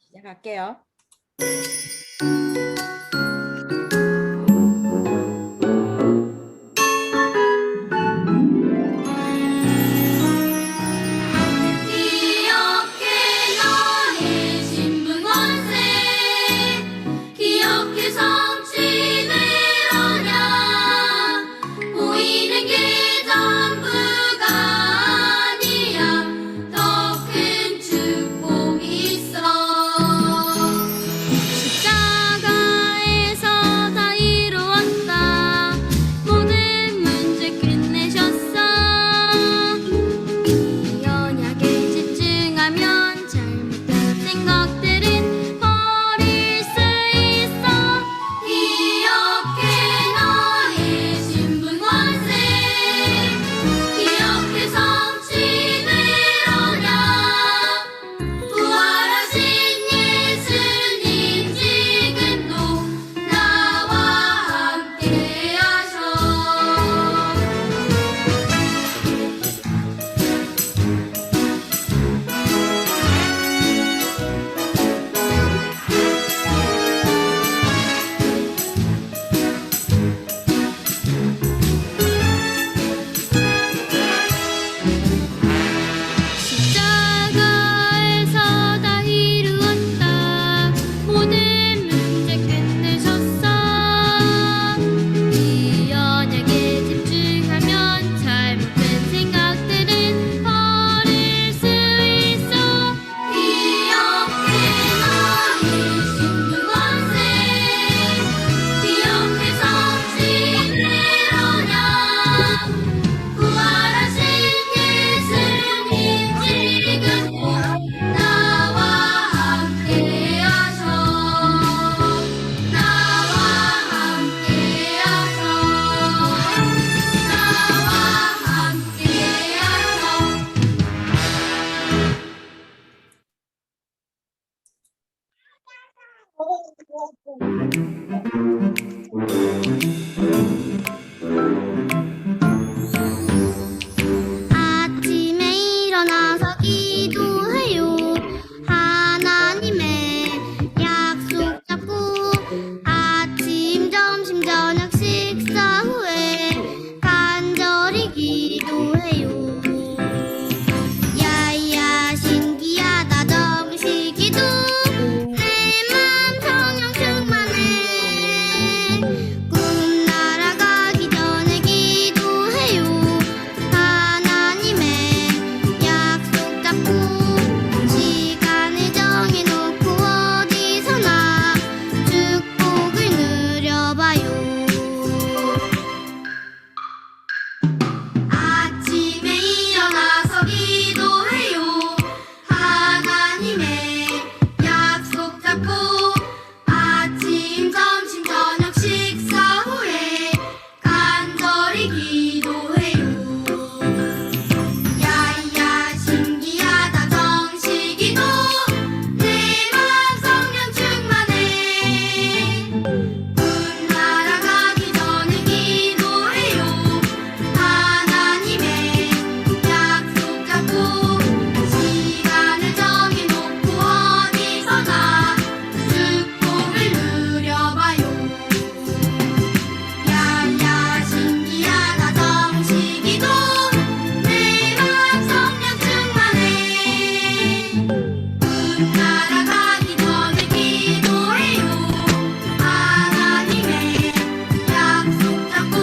시작할게요. 아침에 일어나서 기도해요. 하나님의 약속 잡고 아침, 점심, 저녁 식사 후에 간절히 기도해요. 야야 신기하다 정식이도 내 맘 성령 충만해. 꿈 날아가기 전에 기도해요. 하나님의 약속 잡고 시간을 정해놓고 어디서나 축복을 누려봐요. 아침에 일어나서 기도해요. 하나님의 약속 잡고 아침, 점심, 저녁 식사 후에 간절히 기도해요. 야야 신기하다 정식이도 내 맘 성령 충만해. 꿈 날아가기 전에 기도해요. 하나님의 약속 잡고 시간을 정해놓고 어디서나 축복을 누려봐요. 야야 신기하다 정식이도 내 맘 성령 충만해. 꿈 날아가기 전에 기도해요. 하나님의 약속 잡고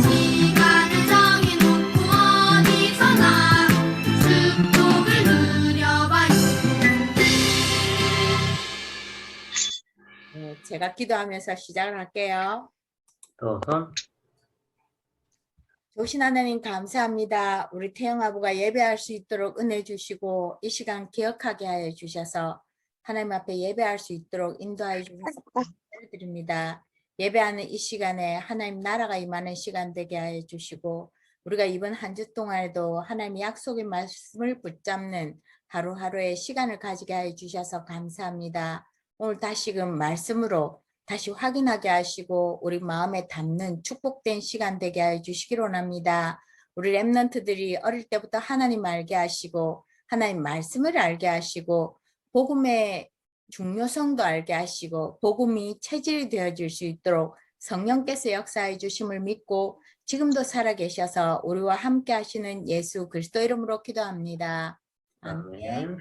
시간을 정해놓고 어디서나 축복을 누려봐요. 네, 제가 기도하면서 시작을 할게요. 도선 조신 하나님 감사합니다. 우리 태영 아부가 예배할 수 있도록 은혜 주시고 이 시간 기억하게 하여 주셔서 하나님 앞에 예배할 수 있도록 인도하여 주셔서 감사드립니다. 예배하는 이 시간에 하나님 나라가 임하는 시간 되게 하여 주시고 우리가 이번 한 주 동안에도 하나님의 약속의 말씀을 붙잡는 하루하루의 시간을 가지게 하여 주셔서 감사합니다. 오늘 다시금 말씀으로 다시 확인하게 하시고 우리 마음에 담는 축복된 시간 되게 하여 주시기로 합니다. 우리 렘넌트들이 어릴 때부터 하나님 알게 하시고 하나님 말씀을 알게 하시고 복음의 중요성도 알게 하시고 복음이 체질이 되어질 수 있도록 성령께서 역사해 주심을 믿고 지금도 살아계셔서 우리와 함께 하시는 예수 그리스도 이름으로 기도합니다. 아멘.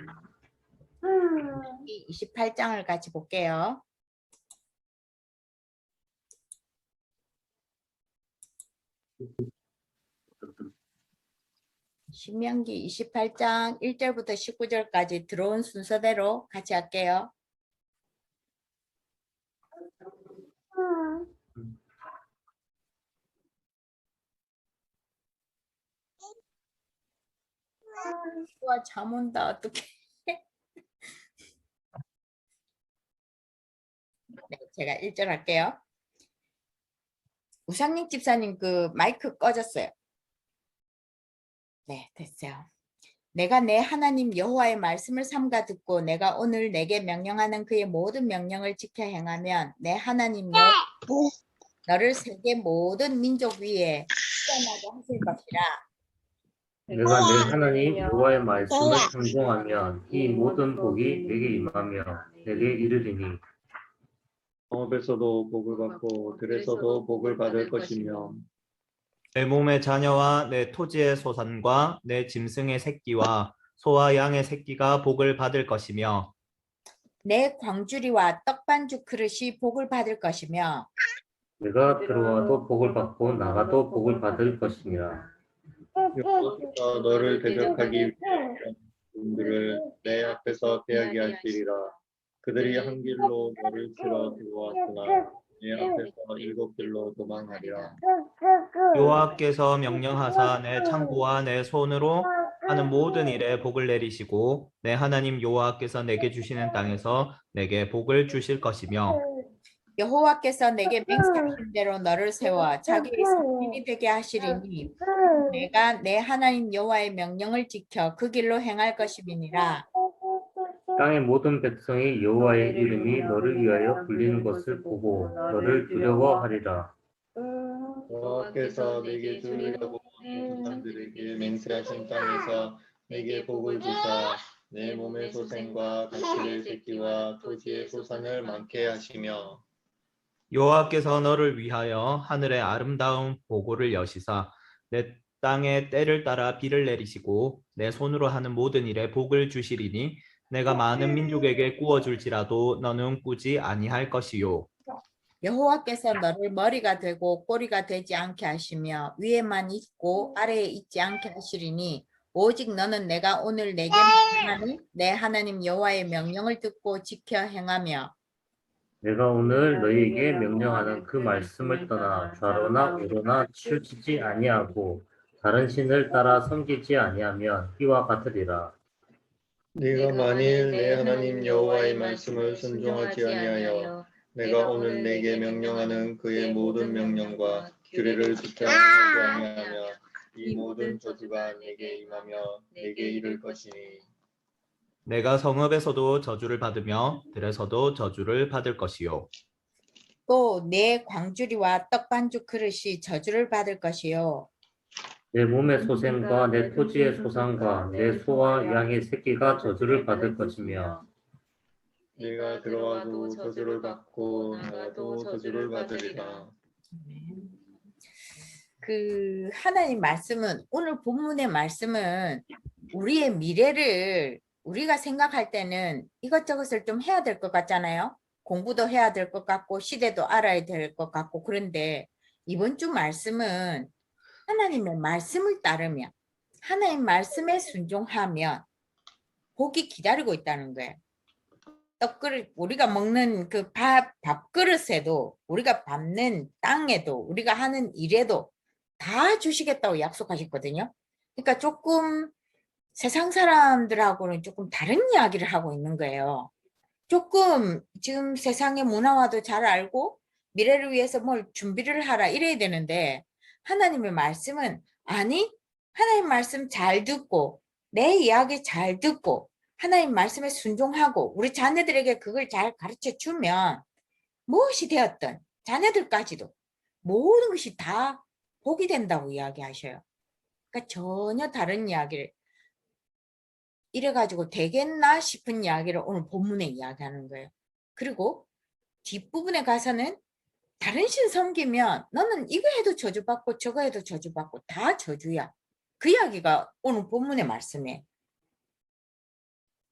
28장을 같이 볼게요. 신명기 28장 1절부터 19절까지 들어온 순서대로 같이 할게요. 와, 잠 온다. 어떡해. 네, 제가 1절 할게요. 우상님 집사님 그 마이크 꺼졌어요. 네, 됐어요. 내가 내 하나님 여호와의 말씀을 삼가 듣고 내가 오늘 내게 명령하는 그의 모든 명령을 지켜 행하면 내 하나님 여호와 너를 세계 모든 민족 위에 뛰어나게 하실 것이라. 내가 내 하나님 여호와의 말씀을 순종하면 이 모든 복이 내게 임하며 내게 이르리니 성읍에서도 복을 받고 들에서도 복을 받을 것이며 내 몸의 자녀와 내 토지의 소산과 내 짐승의 새끼와 소와 양의 새끼가 복을 받을 것이며 내 광주리와 떡반죽 그릇이 복을 받을 것이며 내가 들어와도 복을 받고 나가도 복을 받을 것이니라. 여호와께서 너를 대적하기 위해 분들을 내 앞에서 패하게 하시리라. 그들이 한 길로 너를 치러 들어왔으나 내 앞에서 7길로 도망하리라. 여호와께서 명령하사 내 창고와 내 손으로 하는 모든 일에 복을 내리시고 내 하나님 여호와께서 내게 주시는 땅에서 내게 복을 주실 것이며 여호와께서 내게 맹세하신 대로 너를 세워 자기의 성민이 되게 하시리니 내가 내 하나님 여호와의 명령을 지켜 그 길로 행할 것임이니라. 땅의 모든 백성이 여호와의 이름이 너를 위하여 불리는 것을 보고 너를 두려워하리라. 여호와께서 내게 주려고 하는 사람들에게 맹세하신 땅에서 내게 복을 주사 내 몸의 소생과 가축의 새끼와 토지의 소산을 많게 하시며 여호와께서 너를 위하여 하늘의 아름다운 보고를 여시사 내 땅에 때를 따라 비를 내리시고 내 손으로 하는 모든 일에 복을 주시리니 내가 많은 민족에게 구워줄지라도 너는 꾸지 아니할 것이요. 여호와께서 너를 머리가 되고 꼬리가 되지 않게 하시며 위에만 있고 아래에 있지 않게 하시리니 오직 너는 내가 오늘 내게 명령하는 내 하나님 여호와의 명령을 듣고 지켜 행하며 내가 오늘 너희에게 명령하는 그 말씀을 떠나 좌로나 우로나 치우치지 아니하고 다른 신을 따라 섬기지 아니하면 이와 같으리라. 네가 만일 내 하나님 여호와의 말씀을 순종하지 아니하여 내가 오늘 내게 명령하는 그의 모든 명령과 규례를 지켜 행하지 아니하며 이 모든 저주가 내게 임하며 내게 이를 것이니 내가 성읍에서도 저주를 받으며 들에서도 저주를 받을 것이요. 또 내 광주리와 떡반죽 그릇이 저주를 받을 것이요. 내 몸의 소생과 내 토지의 소산과 내 소와 양의 새끼가 저주를 받을 것이며 내가 들어와도 저주를 받고 나가도 저주를 받으리라. 그 하나님 말씀은 오늘 본문의 말씀은 우리의 미래를 우리가 생각할 때는 이것저것을 좀 해야 될 것 같잖아요. 공부도 해야 될 것 같고 시대도 알아야 될 것 같고 그런데 이번 주 말씀은 하나님의 말씀을 따르면 하나님 말씀에 순종하면 복이 기다리고 있다는 거예요. 떡그릇 우리가 먹는 그 밥그릇에도 우리가 밟는 땅에도 우리가 하는 일에도 다 주시겠다고 약속하셨거든요. 그러니까 조금 세상 사람들하고는 조금 다른 이야기를 하고 있는 거예요. 조금 지금 세상의 문화와도 잘 알고 미래를 위해서 뭘 준비를 하라 이래야 되는데 하나님의 말씀은 아니 하나님 말씀 잘 듣고 내 이야기 잘 듣고 하나님 말씀에 순종하고 우리 자녀들에게 그걸 잘 가르쳐 주면 무엇이 되었든 자녀들까지도 모든 것이 다 복이 된다고 이야기하셔요. 그러니까 전혀 다른 이야기를 이래가지고 되겠나 싶은 이야기를 오늘 본문에 이야기하는 거예요. 그리고 뒷부분에 가서는 다른 신 섬기면 너는 이거 해도 저주받고 저거 해도 저주받고 다 저주야. 그 이야기가 오늘 본문의 말씀이에요.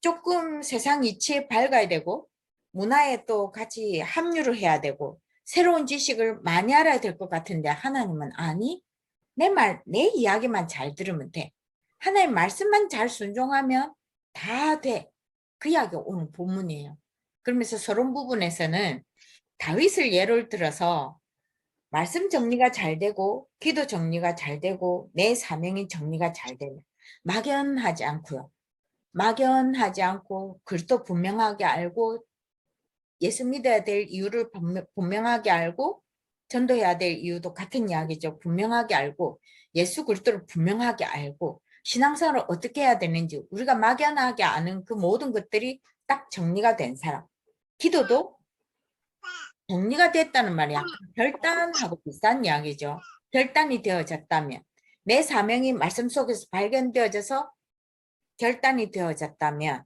조금 세상 이치에 밝아야 되고 문화에 또 같이 합류를 해야 되고 새로운 지식을 많이 알아야 될 것 같은데 하나님은 아니, 내 이야기만 잘 들으면 돼. 하나님 말씀만 잘 순종하면 다 돼. 그 이야기가 오늘 본문이에요. 그러면서 서론 부분에서는 다윗을 예를 들어서 말씀 정리가 잘 되고 기도 정리가 잘 되고 내 사명이 정리가 잘 되면 막연하지 않고요. 막연하지 않고 글도 분명하게 알고 예수 믿어야 될 이유를 분명하게 알고 전도해야 될 이유도 같은 이야기죠. 분명하게 알고 예수 그리스도를 분명하게 알고 신앙생활을 어떻게 해야 되는지 우리가 막연하게 아는 그 모든 것들이 딱 정리가 된 사람. 기도도 정리가 됐다는 말이 약간 결단하고 비슷한 이야기죠. 결단이 되어졌다면 내 사명이 말씀 속에서 발견되어져서 결단이 되어졌다면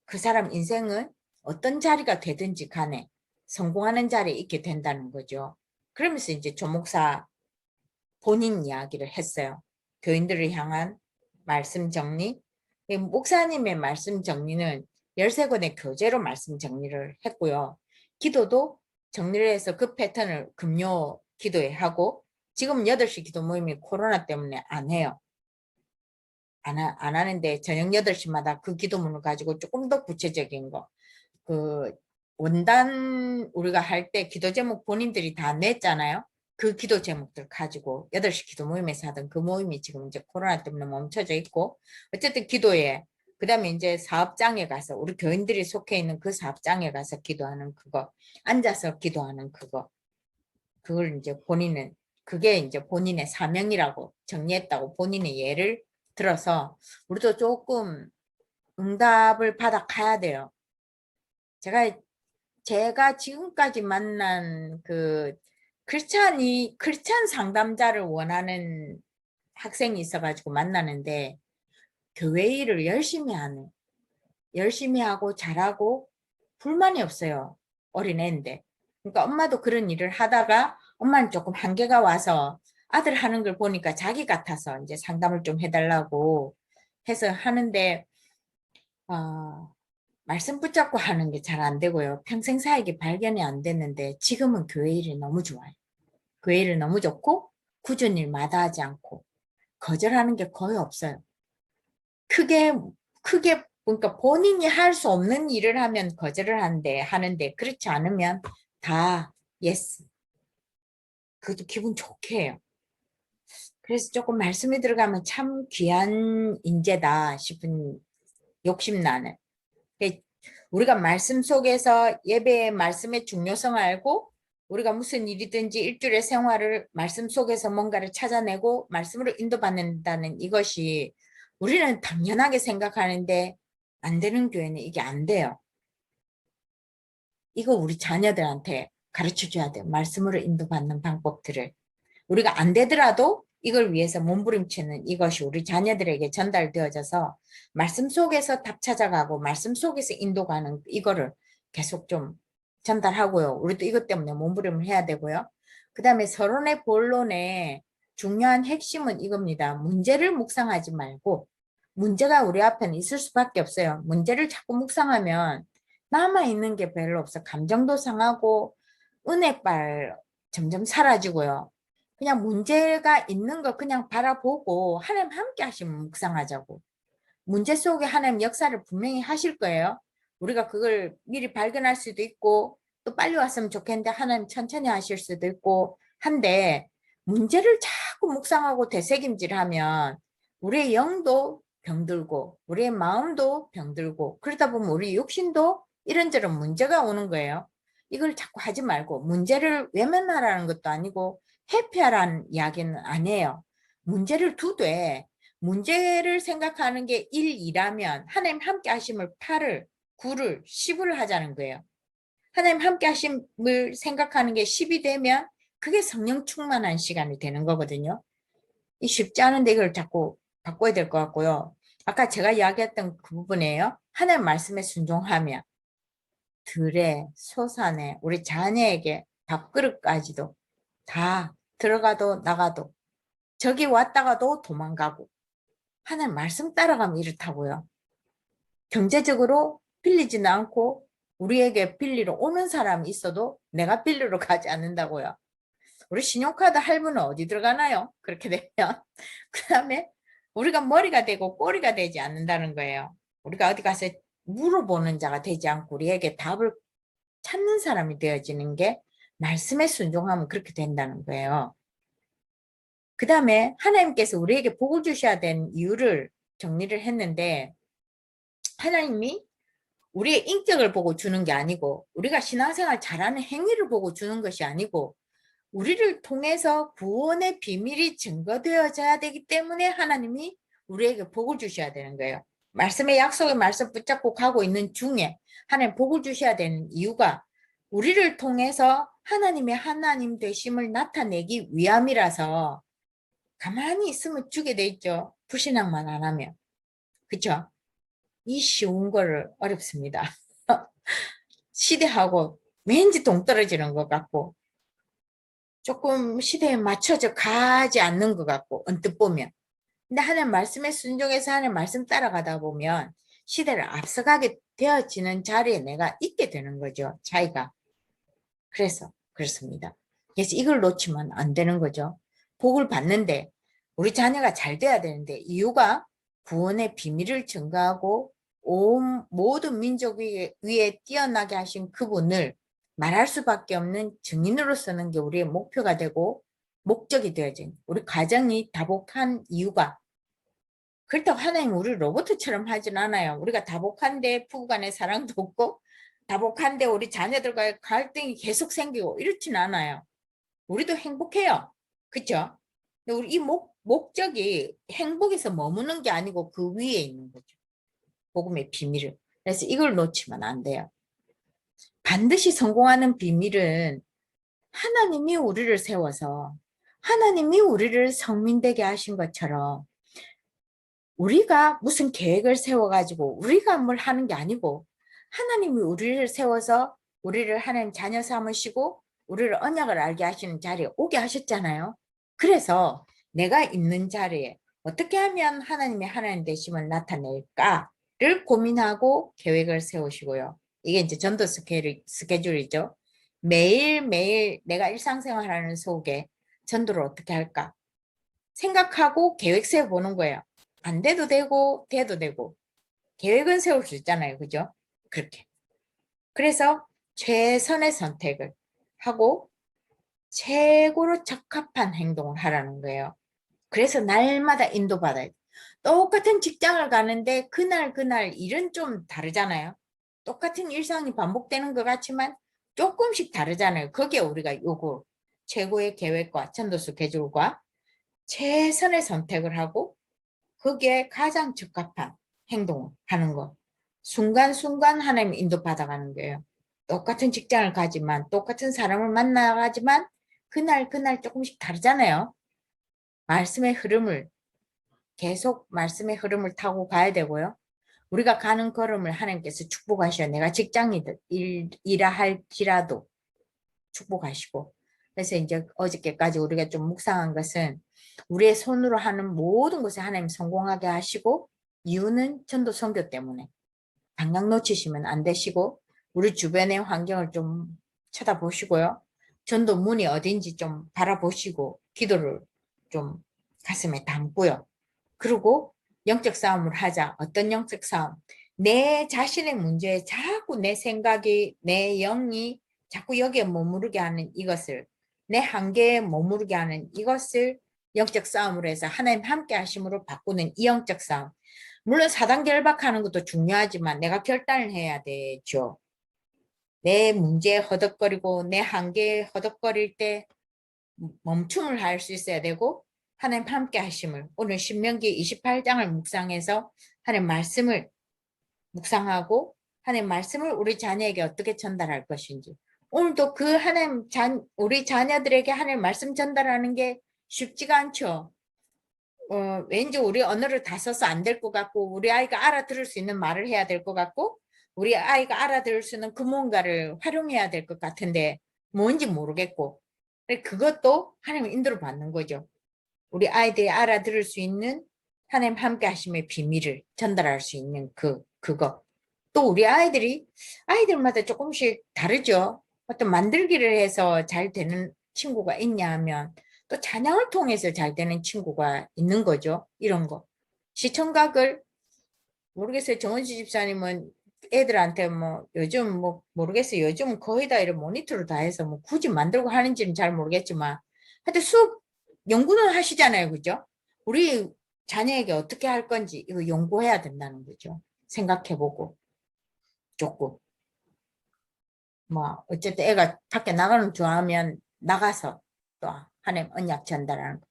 그 사람 인생은 어떤 자리가 되든지 간에 성공하는 자리에 있게 된다는 거죠. 그러면서 이제 조 목사 본인 이야기를 했어요. 교인들을 향한 말씀 정리. 목사님의 말씀 정리는 13권의 교재로 말씀 정리를 했고요. 기도도 정리를 해서 그 패턴을 금요 기도에 하고 지금 8시 기도 모임이 코로나 때문에 안 해요. 안 하는데 저녁 8시마다 그 기도문을 가지고 조금 더 구체적인 거. 그 원단 우리가 할 때 기도 제목 본인들이 다 냈잖아요. 그 기도 제목들 가지고 8시 기도 모임에서 하던 그 모임이 지금 이제 코로나 때문에 멈춰져 있고 어쨌든 기도에 그다음에 이제 사업장에 가서 우리 교인들이 속해 있는 그 사업장에 가서 기도하는 그거 앉아서 기도하는 그걸 이제 본인은 그게 이제 본인의 사명이라고 정리했다고 본인의 예를 들어서 우리도 조금 응답을 받아 가야 돼요. 제가 지금까지 만난 그 크리스찬 상담자를 원하는 학생이 있어가지고 만나는데 교회 일을 열심히 하고 잘하고 불만이 없어요. 어린애인데. 그러니까 엄마도 그런 일을 하다가 엄마는 조금 한계가 와서 아들 하는 걸 보니까 자기 같아서 이제 상담을 좀 해달라고 해서 하는데 말씀 붙잡고 하는 게 잘 안 되고요. 평생 사역이 발견이 안 됐는데 지금은 교회 일이 너무 좋아요. 교회 일이 너무 좋고 굳은 일 마다하지 않고 거절하는 게 거의 없어요. 크게 그러니까 본인이 할 수 없는 일을 하면 거절을 하는데 그렇지 않으면 다 예스. 그것도 기분 좋게 해요. 그래서 조금 말씀이 들어가면 참 귀한 인재다 싶은 욕심나는. 우리가 말씀 속에서 예배의 말씀의 중요성을 알고 우리가 무슨 일이든지 일주일의 생활을 말씀 속에서 뭔가를 찾아내고 말씀으로 인도받는다는 이것이 우리는 당연하게 생각하는데 안 되는 교회는 이게 안 돼요. 이거 우리 자녀들한테 가르쳐줘야 돼요. 말씀으로 인도받는 방법들을. 우리가 안 되더라도 이걸 위해서 몸부림치는 이것이 우리 자녀들에게 전달되어져서 말씀 속에서 답 찾아가고 말씀 속에서 인도가는 이거를 계속 좀 전달하고요. 우리도 이것 때문에 몸부림을 해야 되고요. 그 다음에 서론의 본론의 중요한 핵심은 이겁니다. 문제를 묵상하지 말고 문제가 우리 앞에는 있을 수밖에 없어요. 문제를 자꾸 묵상하면 남아있는 게 별로 없어. 감정도 상하고 은혜빨 점점 사라지고요. 그냥 문제가 있는 거 그냥 바라보고 하나님 함께 하시면 묵상하자고. 문제 속에 하나님 역사를 분명히 하실 거예요. 우리가 그걸 미리 발견할 수도 있고 또 빨리 왔으면 좋겠는데 하나님 천천히 하실 수도 있고 한데 문제를 자꾸 묵상하고 되새김질하면 우리의 영도 병들고 우리의 마음도 병들고 그러다 보면 우리 육신도 이런저런 문제가 오는 거예요. 이걸 자꾸 하지 말고 문제를 외면하라는 것도 아니고 회피하라는 이야기는 아니에요. 문제를 두되 문제를 생각하는 게 1, 2라면 하나님 함께 하심을 8을, 9를, 10을 하자는 거예요. 하나님 함께 하심을 생각하는 게 10이 되면 그게 성령 충만한 시간이 되는 거거든요. 이 쉽지 않은데 이걸 자꾸 바꿔야 될 것 같고요. 아까 제가 이야기했던 그 부분이에요. 하나님 말씀에 순종하면 들에, 소산에, 우리 자녀에게 밥그릇까지도 다 들어가도 나가도 저기 왔다가도 도망가고 하나님 말씀 따라가면 이렇다고요. 경제적으로 빌리지는 않고 우리에게 빌리러 오는 사람이 있어도 내가 빌리러 가지 않는다고요. 우리 신용카드 할부는 어디 들어가나요? 그렇게 되면. 그 다음에 우리가 머리가 되고 꼬리가 되지 않는다는 거예요. 우리가 어디 가서 물어보는 자가 되지 않고 우리에게 답을 찾는 사람이 되어지는 게 말씀에 순종하면 그렇게 된다는 거예요. 그 다음에 하나님께서 우리에게 복을 주셔야 되는 이유를 정리를 했는데 하나님이 우리의 인격을 보고 주는 게 아니고 우리가 신앙생활 잘하는 행위를 보고 주는 것이 아니고 우리를 통해서 구원의 비밀이 증거되어져야 되기 때문에 하나님이 우리에게 복을 주셔야 되는 거예요. 말씀의 약속의 말씀 붙잡고 가고 있는 중에 하나님 복을 주셔야 되는 이유가 우리를 통해서 하나님의 하나님 되심을 나타내기 위함이라서 가만히 있으면 주게 돼 있죠. 불신앙만 안 하면. 그렇죠? 이 쉬운 거를 어렵습니다. 시대하고 왠지 동떨어지는 것 같고 조금 시대에 맞춰져 가지 않는 것 같고 언뜻 보면. 근데 하나님 말씀에 순종해서 하나님 말씀 따라가다 보면 시대를 앞서가게 되어지는 자리에 내가 있게 되는 거죠. 차이가. 그래서 그렇습니다. 그래서 이걸 놓치면 안 되는 거죠. 복을 받는데 우리 자녀가 잘 돼야 되는데 이유가 구원의 비밀을 증거하고 온 모든 민족 위에 뛰어나게 하신 그분을 말할 수밖에 없는 증인으로 쓰는 게 우리의 목표가 되고 목적이 되어진 우리 가정이 다복한 이유가 그렇다고 하나님 우리 로봇처럼 하진 않아요. 우리가 다복한데 부부간의 사랑도 없고 다복한데 우리 자녀들과의 갈등이 계속 생기고 이렇진 않아요. 우리도 행복해요. 그렇죠? 근데 우리 이 목적이 행복에서 머무는 게 아니고 그 위에 있는 거죠. 복음의 비밀을. 그래서 이걸 놓치면 안 돼요. 반드시 성공하는 비밀은 하나님이 우리를 세워서 하나님이 우리를 성민되게 하신 것처럼 우리가 무슨 계획을 세워가지고 우리가 뭘 하는 게 아니고 하나님이 우리를 세워서 우리를 하나님 자녀 삼으시고 우리를 언약을 알게 하시는 자리에 오게 하셨잖아요. 그래서 내가 있는 자리에 어떻게 하면 하나님의 하나님 되심을 나타낼까를 고민하고 계획을 세우시고요. 이게 이제 전도 스케줄이죠. 매일매일 내가 일상생활하는 속에 전도를 어떻게 할까 생각하고 계획 세워보는 거예요. 안 돼도 되고 돼도 되고 계획은 세울 수 있잖아요. 그죠? 그렇게. 그래서 최선의 선택을 하고 최고로 적합한 행동을 하라는 거예요. 그래서 날마다 인도받아야 돼. 똑같은 직장을 가는데 그날 일은 좀 다르잖아요. 똑같은 일상이 반복되는 것 같지만 조금씩 다르잖아요. 거기에 우리가 요구 최고의 계획과 전도서 계획과 최선의 선택을 하고 거기에 가장 적합한 행동을 하는 것. 순간순간 하나님 인도 받아가는 거예요. 똑같은 직장을 가지만 똑같은 사람을 만나가지만 그날 조금씩 다르잖아요. 말씀의 흐름을 계속 말씀의 흐름을 타고 가야 되고요. 우리가 가는 걸음을 하나님께서 축복하셔요. 내가 직장이든 일이라 할지라도 축복하시고. 그래서 이제 어저께까지 우리가 좀 묵상한 것은 우리의 손으로 하는 모든 것을 하나님 성공하게 하시고 이유는 전도 선교 때문에 방향 놓치시면 안 되시고 우리 주변의 환경을 좀 쳐다보시고요. 전도 문이 어딘지 좀 바라보시고 기도를 좀 가슴에 담고요. 그리고 영적 싸움을 하자. 어떤 영적 싸움? 내 자신의 문제에 자꾸 내 생각이 내 영이 자꾸 여기에 머무르게 하는 이것을 내 한계에 머무르게 하는 이것을 영적 싸움으로 해서 하나님 함께 하심으로 바꾸는 이 영적 싸움. 물론 사단 결박하는 것도 중요하지만 내가 결단을 해야 되죠. 내 문제에 허덕거리고 내 한계에 허덕거릴 때 멈춤을 할 수 있어야 되고 하나님 함께 하심을 오늘 신명기 28장을 묵상해서 하나님 말씀을 묵상하고 하나님 말씀을 우리 자녀에게 어떻게 전달할 것인지 오늘도 그 하나님 우리 자녀들에게 하나님 말씀 전달하는 게 쉽지가 않죠. 왠지 우리 언어를 다 써서 안 될 것 같고 우리 아이가 알아들을 수 있는 말을 해야 될 것 같고 우리 아이가 알아들을 수 있는 그 뭔가를 활용해야 될 것 같은데 뭔지 모르겠고 그것도 하나님 인도를 받는 거죠. 우리 아이들이 알아들을 수 있는 하나님 함께 하심의 비밀을 전달할 수 있는 그거. 또 우리 아이들마다 조금씩 다르죠. 어떤 만들기를 해서 잘 되는 친구가 있냐 하면 또 찬양을 통해서 잘 되는 친구가 있는 거죠. 이런 거. 시청각을 모르겠어요. 정은지 집사님은 애들한테 뭐 요즘 뭐 모르겠어요. 요즘 거의 다 이런 모니터로 다 해서 뭐 굳이 만들고 하는지는 잘 모르겠지만 하여튼 수업 연구는 하시잖아요. 그죠? 우리 자녀에게 어떻게 할 건지 이거 연구해야 된다는 거죠. 생각해보고 조금 뭐 어쨌든 애가 밖에 나가는 거 좋아하면 나가서 또 하나님 언약 전달하는 거.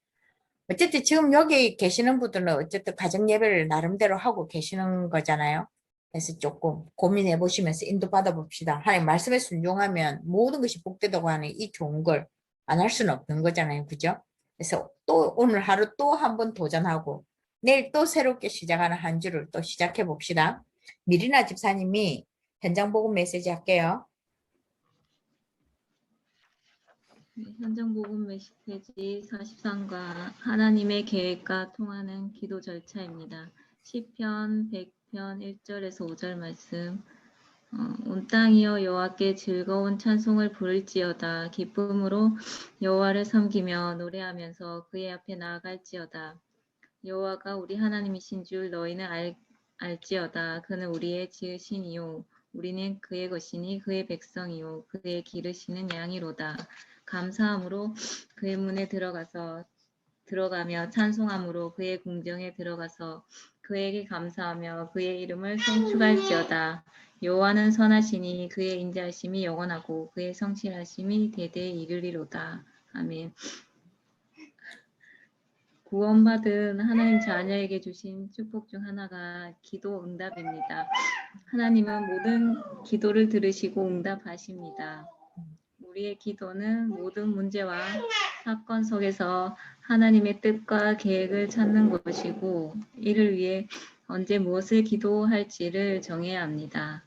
어쨌든 지금 여기 계시는 분들은 어쨌든 가정 예배를 나름대로 하고 계시는 거잖아요. 그래서 조금 고민해 보시면서 인도받아 봅시다. 하나님 말씀에 순종하면 모든 것이 복되다고 하는 이 좋은 걸 안 할 수는 없는 거잖아요. 그죠? 그래서 또 오늘 하루 또 한 번 도전하고 내일 또 새롭게 시작하는 한 주를 또 시작해 봅시다. 미리나 집사님이 현장 복음 메시지 할게요. 현장 복음 메시지 43과 하나님의 계획과 통하는 기도 절차입니다. 시편 100편 1절에서 5절 말씀. 온 땅이여 여호와께 즐거운 찬송을 부를지어다. 기쁨으로 여호와를 섬기며 노래하면서 그의 앞에 나아갈지어다. 여호와가 우리 하나님이신 줄 너희는 알지어다. 그는 우리의 지으신이요 우리는 그의 것이니 그의 백성이요 그의 기르시는 양이로다. 감사함으로 그의 문에 들어가며 찬송함으로 그의 궁정에 들어가서 그에게 감사하며 그의 이름을 송축할지어다. 여호와는 선하시니 그의 인자하심이 영원하고 그의 성실하심이 대대에 이르리로다. 아멘. 구원받은 하나님 자녀에게 주신 축복 중 하나가 기도 응답입니다. 하나님은 모든 기도를 들으시고 응답하십니다. 우리의 기도는 모든 문제와 사건 속에서 하나님의 뜻과 계획을 찾는 것이고 이를 위해 언제 무엇을 기도할지를 정해야 합니다.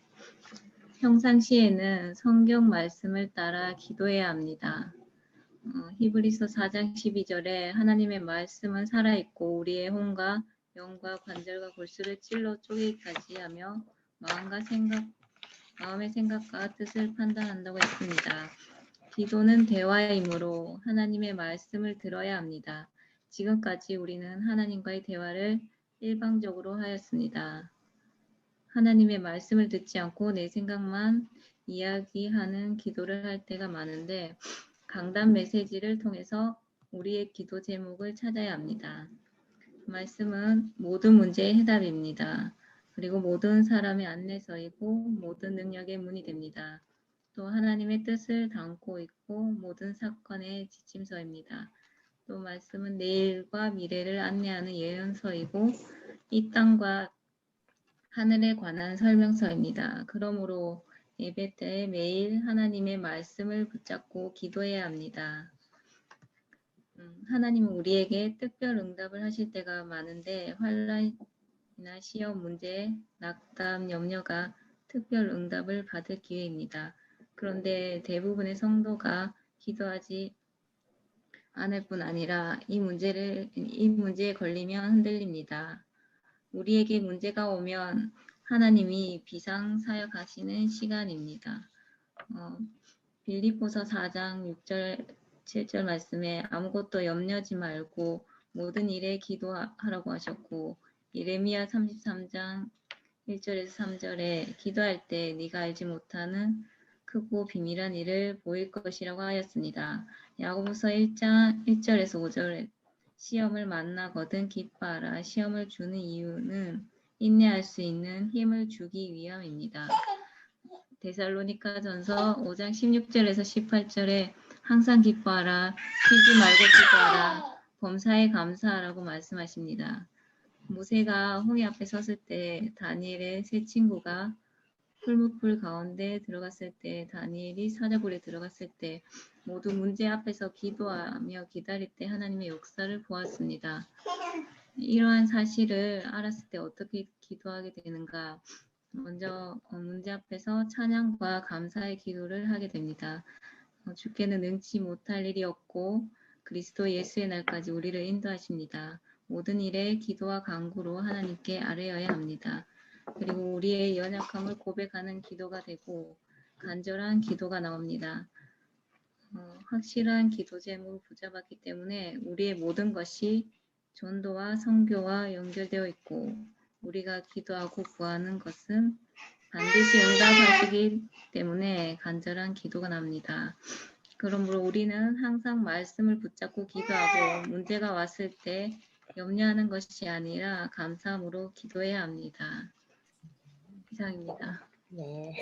평상시에는 성경 말씀을 따라 기도해야 합니다. 히브리서 4장 12절에 하나님의 말씀은 살아있고 우리의 혼과 영과 관절과 골수를 찔러 쪼개기까지 하며 마음의 생각과 뜻을 판단한다고 했습니다. 기도는 대화이므로 하나님의 말씀을 들어야 합니다. 지금까지 우리는 하나님과의 대화를 일방적으로 하였습니다. 하나님의 말씀을 듣지 않고 내 생각만 이야기하는 기도를 할 때가 많은데 강단 메시지를 통해서 우리의 기도 제목을 찾아야 합니다. 말씀은 모든 문제의 해답입니다. 그리고 모든 사람의 안내서이고 모든 능력의 문이 됩니다. 또 하나님의 뜻을 담고 있고 모든 사건의 지침서입니다. 또 말씀은 내일과 미래를 안내하는 예언서이고 이 땅과 하늘에 관한 설명서입니다. 그러므로 예배 때 매일 하나님의 말씀을 붙잡고 기도해야 합니다. 하나님은 우리에게 특별 응답을 하실 때가 많은데 환란이나 시험 문제, 낙담, 염려가 특별 응답을 받을 기회입니다. 그런데 대부분의 성도가 기도하지 않을 뿐 아니라 이 문제에 걸리면 흔들립니다. 우리에게 문제가 오면 하나님이 비상사역하시는 시간입니다. 빌립보서 4장 6절 7절 말씀에 아무것도 염려하지 말고 모든 일에 기도하라고 하셨고 예레미야 33장 1절에서 3절에 기도할 때 네가 알지 못하는 크고 비밀한 일을 보일 것이라고 하였습니다. 야고보서 1장 1절에서 5절에 시험을 만나거든 기뻐하라. 시험을 주는 이유는 인내할 수 있는 힘을 주기 위함입니다. 데살로니가전서 5장 16절에서 18절에 항상 기뻐하라. 쉬지 말고 기도하라. 범사에 감사하라고 말씀하십니다. 모세가 홍해 앞에 섰을 때 다니엘의 세 친구가 풀무풀 가운데 들어갔을 때 다니엘이 사자굴에 들어갔을 때 모두 문제 앞에서 기도하며 기다릴 때 하나님의 역사를 보았습니다. 이러한 사실을 알았을 때 어떻게 기도하게 되는가? 먼저 문제 앞에서 찬양과 감사의 기도를 하게 됩니다. 주께는 능치 못할 일이 없고 그리스도 예수의 날까지 우리를 인도하십니다. 모든 일에 기도와 간구로 하나님께 아뢰어야 합니다. 그리고 우리의 연약함을 고백하는 기도가 되고 간절한 기도가 나옵니다. 확실한 기도 제목을 붙잡았기 때문에 우리의 모든 것이 전도와 선교와 연결되어 있고 우리가 기도하고 구하는 것은 반드시 응답하시기 때문에 간절한 기도가 납니다. 그러므로 우리는 항상 말씀을 붙잡고 기도하고 문제가 왔을 때 염려하는 것이 아니라 감사함으로 기도해야 합니다. 이상입니다. 네.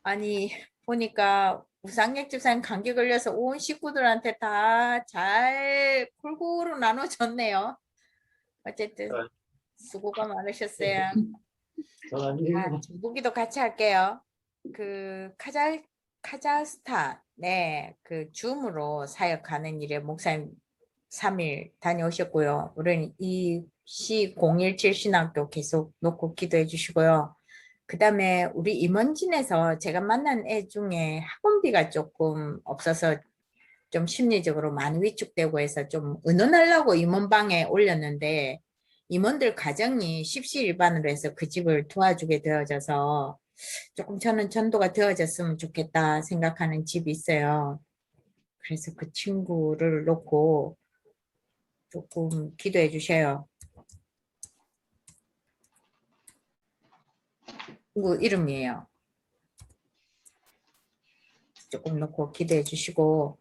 아니 보니까 우상혁 집사님 감기 걸려서 온 식구들한테 다 잘 골고루 나눠줬네요. 어쨌든 수고가 많으셨어요. 중보기도 같이 할게요. 그 카자흐스탄에 그 줌으로 사역하는 일에 목사님 3일 다녀오셨고요. 우리는 이 C017 신학교 계속 놓고 기도해 주시고요. 그 다음에 우리 임원진에서 제가 만난 애 중에 학원비가 조금 없어서 좀 심리적으로 많이 위축되고 해서 좀 의논하려고 임원방에 올렸는데 임원들 가정이 십시일반으로 해서 그 집을 도와주게 되어져서 조금 저는 전도가 되어졌으면 좋겠다 생각하는 집이 있어요. 그래서 그 친구를 놓고 조금 기도해 주셔요. 친구 이름이에요. 조금 놓고 기도해 주시고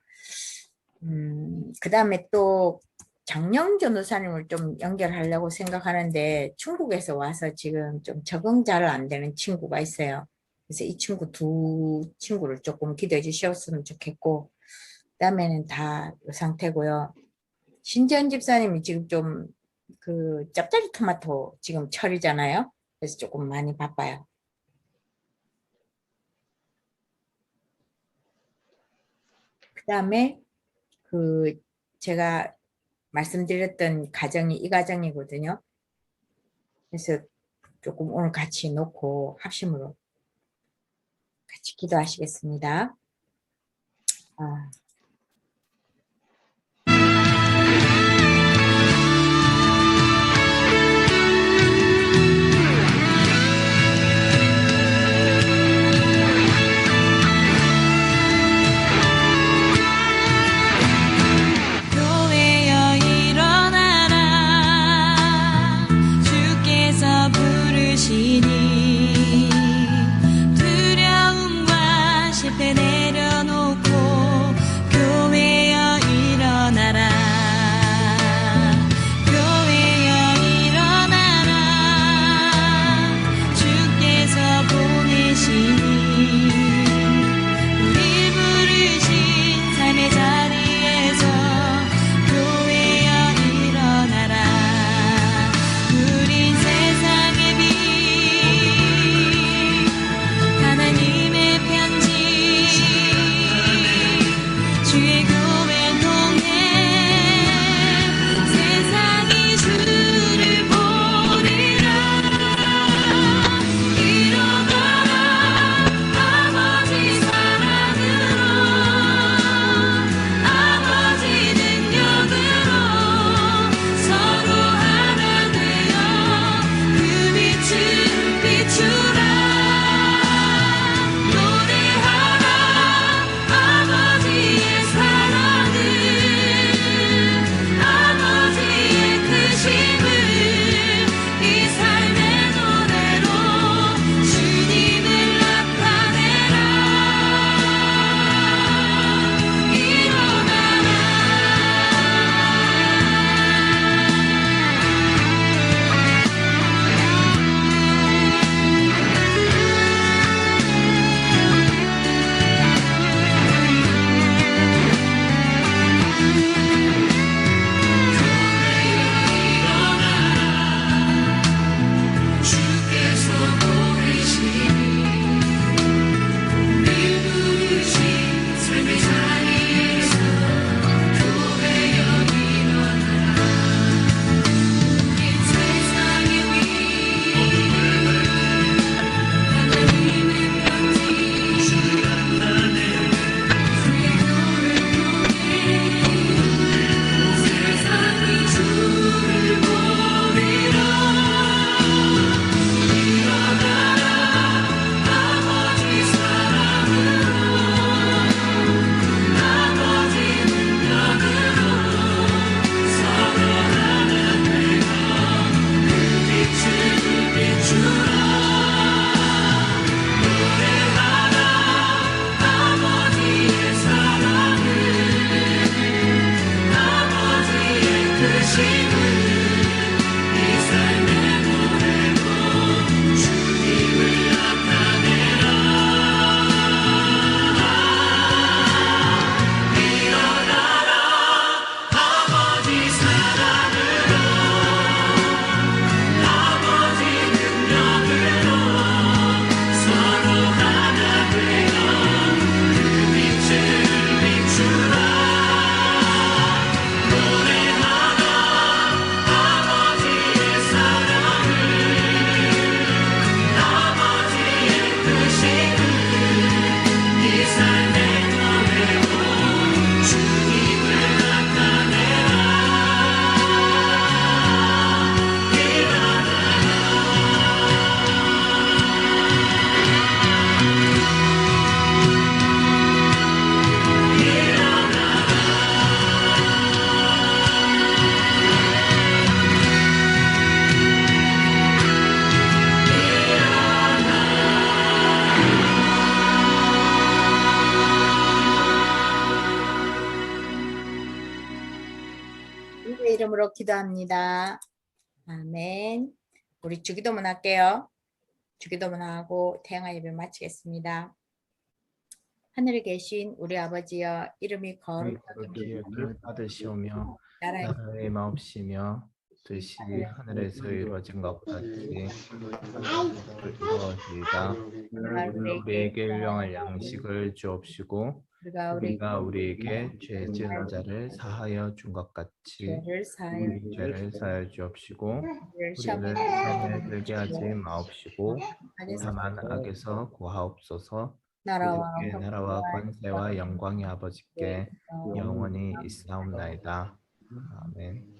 그 다음에 또 장영 전도사님을 좀 연결하려고 생각하는데 중국에서 와서 지금 좀 적응 잘 안 되는 친구가 있어요. 그래서 이 친구 두 친구를 조금 기도해 주셨으면 좋겠고 그 다음에는 다 이 상태고요. 신지연 집사님이 지금 좀 그 짭짜리 토마토 지금 철이잖아요. 그래서 조금 많이 바빠요. 그 다음에 그 제가 말씀드렸던 가정이 이 가정이거든요. 그래서 조금 오늘 같이 놓고 합심으로 같이 기도하시겠습니다. 교회여 일어나라 주께서 부르시니 두려움과 실패 내려놓고 이름으로 기도합니다. 아멘. 우리 주기도문 할게요. 주기도문 하고 태영아 예배 마치겠습니다. 하늘에 계신 우리 아버지여, 이름이 거룩하게 기업을 받으시오며 나라의 나라의 마옵시며 뜻이 하늘에서 이루어진 것 같이 이루어지이다. 우리에게 일용할 양식을 주옵시고 우리가 우리에게 죄 지은 자를 사하여 준 것 같이 죄를 사하여 우리 죄를 사하여 주옵시고 우리를 우리를 시험에 시험에 들게 하지 마옵시고 악에서 다만 악에서 구하옵소서. 나라와 우리에게 나라와 권세와 영광이 아버지께 영원히 있사옵나이다. 아멘.